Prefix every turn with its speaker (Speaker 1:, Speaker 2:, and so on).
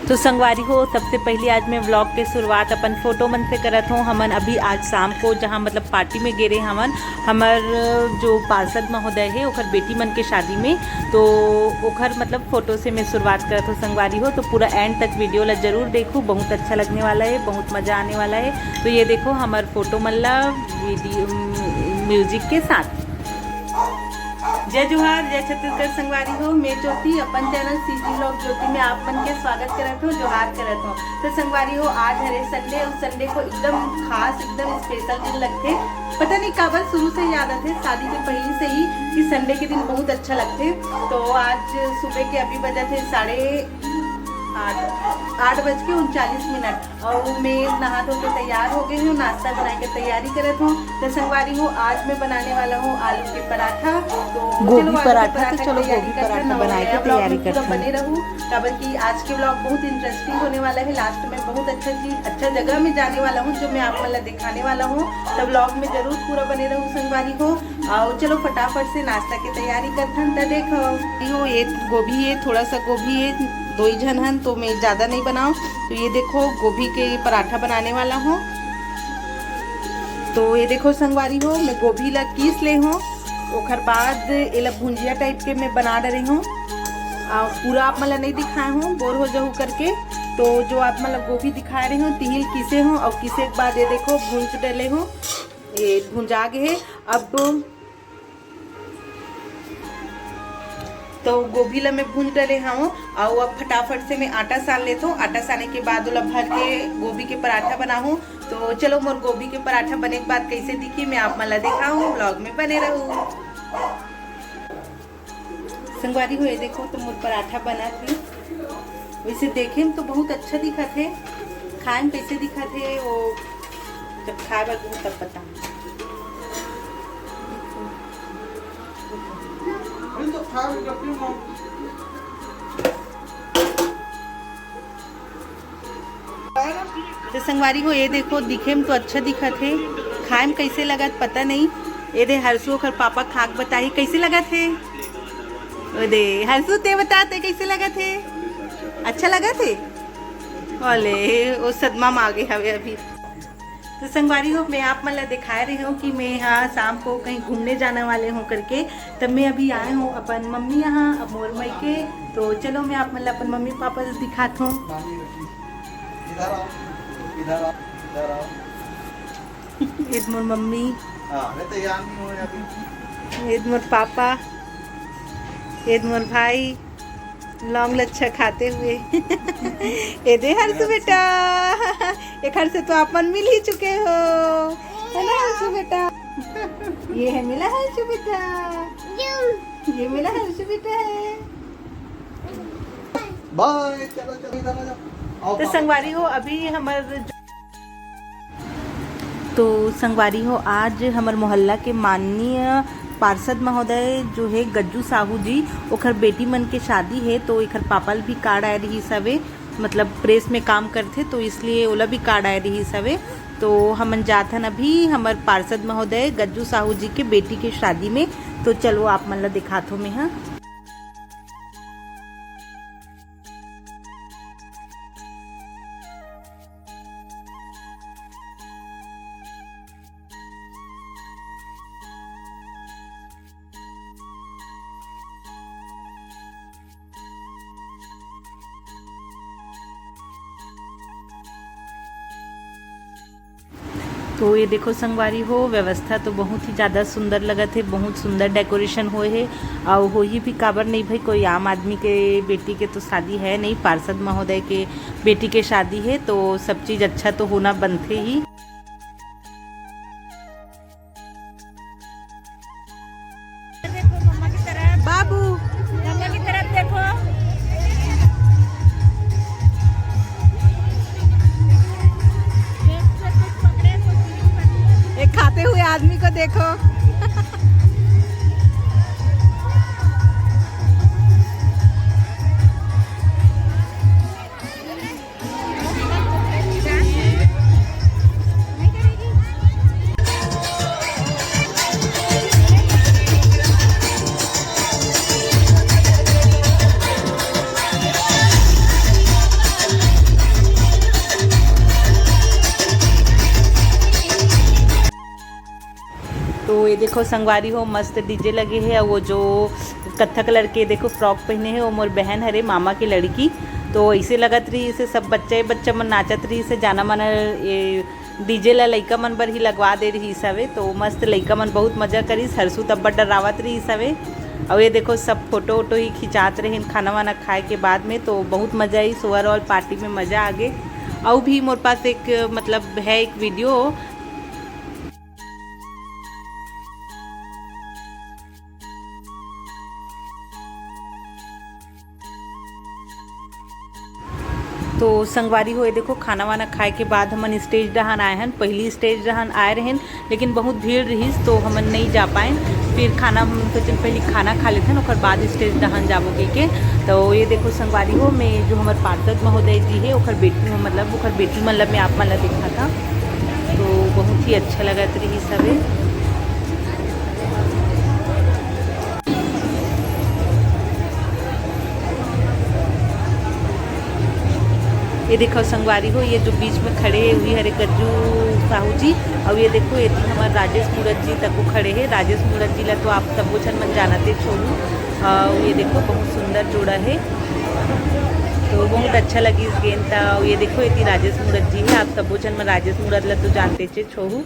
Speaker 1: तो संगवारी हो, सबसे पहले आज मैं व्लॉग के शुरुआत अपन फोटो मन से करत हूँ। हमन अभी आज शाम को जहाँ मतलब पार्टी में गे रहे हमन, हमार जो पार्षद महोदय है ओखर बेटी मन के शादी में, तो ओखर मतलब फ़ोटो से मैं शुरुआत करत हूँ। संगवारी हो तो पूरा एंड तक वीडियो ला जरूर देखूँ, बहुत अच्छा लगने वाला है, बहुत मज़ा आने वाला है। तो ये देखो हमार फोटो मन ला वीडियो म्यूजिक के साथ। जय जोहार, जय छत्तीसगढ़। संगवारी हो, मैं ज्योति अपन चैनल सीजी व्लॉग ज्योति में आप मन के स्वागत करत हूँ, जोहार करत हूँ। तो संगवारी हो, आज हरे संडे, उस संडे को एकदम खास एकदम स्पेशल दिन लगते। पता नहीं काबर शुरू से ही आदत है शादी के पहले से ही कि संडे के दिन बहुत अच्छा लगते। तो आज सुबह के अभी बजे थे 8:39 और मैं नहा धो के तैयार हो गई हूँ, नाश्ता बना के तैयारी करत हूँ। तो संगवारी हो, आज मैं बनाने वाला हूँ आलू के पराठा। तो
Speaker 2: गोभी पराठा, तो चलो गोभी पराठा बना के तैयारी करते हैं।
Speaker 1: बने रहूँ काबर की आज के ब्लॉग बहुत इंटरेस्टिंग होने वाला है। लास्ट में बहुत अच्छा जगह में जाने वाला हूँ जो मैं आप मतलब दिखाने वाला हूँ। तो ब्लॉग में जरूर पूरा बने रहूँ संगवारी हो। और चलो फटाफट से नाश्ता की तैयारी करते हैं। तो देखो ये गोभी है, थोड़ा सा गोभी है, 2 ही जन हन तो मैं ज़्यादा नहीं बनाऊँ। तो ये देखो गोभी के पराठा बनाने वाला हूँ। तो ये देखो संगवारी हो, मैं गोभी ला कीस ले हूँ, ओखर बाद एला भुंजिया टाइप के मैं बना रही हूँ। और पूरा आप मतलब नहीं दिखाए हूँ, बोर हो जाऊँ करके। तो जो आप मतलब गोभी दिखा रही हूँ, तिल किसे हूँ और किसे के बाद ये देखो भूंज डले हूँ, ये भुंजा गए है। अब तो गोभी ला मैं भून डले हूँ और अब फटाफट से मैं आटा सान लेता हूँ। आटा साने के बाद ओला भर के गोभी के पराठा बनाऊँ। तो चलो मोर गोभी के पराठा बने के बाद कैसे दिखी मैं आप मला दिखाऊँ, ब्लॉग में बने रहूँ। संगवारी हो, ये देखो तो मोर पराठा बना थी, वैसे देखे में तो बहुत अच्छा दिखा थे, खाए में कैसे दिखा थे वो जब खाए बार तब पता। तो संगवारी हो, ये देखो दिखे में तो अच्छा दिखा थे, खाए में कैसे लगा पता नहीं। ये दे हर्षु और पापा खाक बताई कैसे लगा थे। दे हर्षु ते बताते कैसे लगा थे, अच्छा लगा थे। ओले वो सदमा में आ गए हवे अभी। तो संगवारी हो, मैं आप मतलब दिखा रही हूँ कि मैं यहाँ शाम को कहीं घूमने जाने वाले हूँ करके। तब मैं अभी आए हूँ अपन मम्मी यहाँ अब मोर मई के। तो चलो मैं आप मतलब अपन मम्मी पापा से दिखाता हूँ। ईद मोर मम्मी, ईद मोर पापा, ईद मोर भाई लौंग लच्छा खाते हुए। ये दे हर्षु बेटा, एक हर्षु तो आप मन मिल ही चुके हो, है ना हर्षु बेटा। ये है मिला हर्षु बेटा, ये मिला हर्षु बेटा है।
Speaker 2: बाय, चलो चलो इधर आ जाओ।
Speaker 1: तो संगवारी हो, अभी हमार तो संगवारी हो, आज हमार मोहल्ला के माननीय पार्षद महोदय जो है गज्जू साहू जी, ओखर बेटी मन के शादी है। तो एखर पापल भी कार्ड आए रही सवे, मतलब प्रेस में काम करते तो इसलिए ओला भी कार्ड आए रही सवे। तो हमन जाथन अभी हमार पार्षद महोदय गज्जू साहू जी के बेटी के शादी में। तो चलो आप मन ला दिखात हो मैं। हाँ तो ये देखो संगवारी हो, व्यवस्था तो बहुत ही ज़्यादा सुंदर लगत है, बहुत सुंदर डेकोरेशन हुए है। और हो ही भी काबर नहीं भाई, कोई आम आदमी के बेटी के तो शादी है नहीं, पार्षद महोदय के बेटी के शादी है। तो सब चीज़ अच्छा तो होना बनते ही। बाबू मम्मा की तरफ देखो, एक खाते हुए आदमी को देखो। तो ये देखो संगवारी हो मस्त डीजे लगे है और वो जो कत्था कलर के देखो फ्रॉक पहने है वो मोर बहन हरे मामा की लड़की। तो ऐसे लगत रही इसे सब बच्चा मन नाचत रही से जाना मन ये डीजे ला लइका मन बर ही लगवा दे रही सवे। तो मस्त लइका मन बहुत मजा करी, हरसू तब्बड़ डरावत रही सवे। और ये देखो सब फोटो वोटो ही खिंचात रहे खाना वाना खाए के बाद में। तो बहुत मज़ा आई, ओवरऑल पार्टी में मज़ा आ गए। और भी मोर पास एक मतलब है एक वीडियो। तो संगवारी हुए देखो खाना वाना खाए के बाद हमन स्टेज डहान आए हैं, पहली स्टेज डहान आए रहें लेकिन बहुत भीड़ रही तो हमन नहीं जा पाए। फिर खाना हम सोचन पहले खाना खा लेते हैं और बाद स्टेज डहान जाबो के। तो ये देखो संगवारी हो में जो हमारे पार्षद महोदय जी है ओखर बेटी हो, मतलब ओखर बेटी मतलब में आप मन ला देखा था। तो बहुत ही अच्छा लगत रही सवे। ये देखो संगवारी हो ये जो बीच में खड़े हुई हरे गज्जू साहू जी। और ये देखो ये हमारे राजेश मूरत जी तक खड़े हैं। राजेश मूरत जी ला तो आप सब छन मन जानते छोड़ू। ये देखो बहुत सुंदर जोड़ा है, तो बहुत अच्छा लगी इस गेंद। ये देखो ये राजेश मूरत जी है, आप सब छन मन राजेश मूरत ला तो जानते छोड़ू।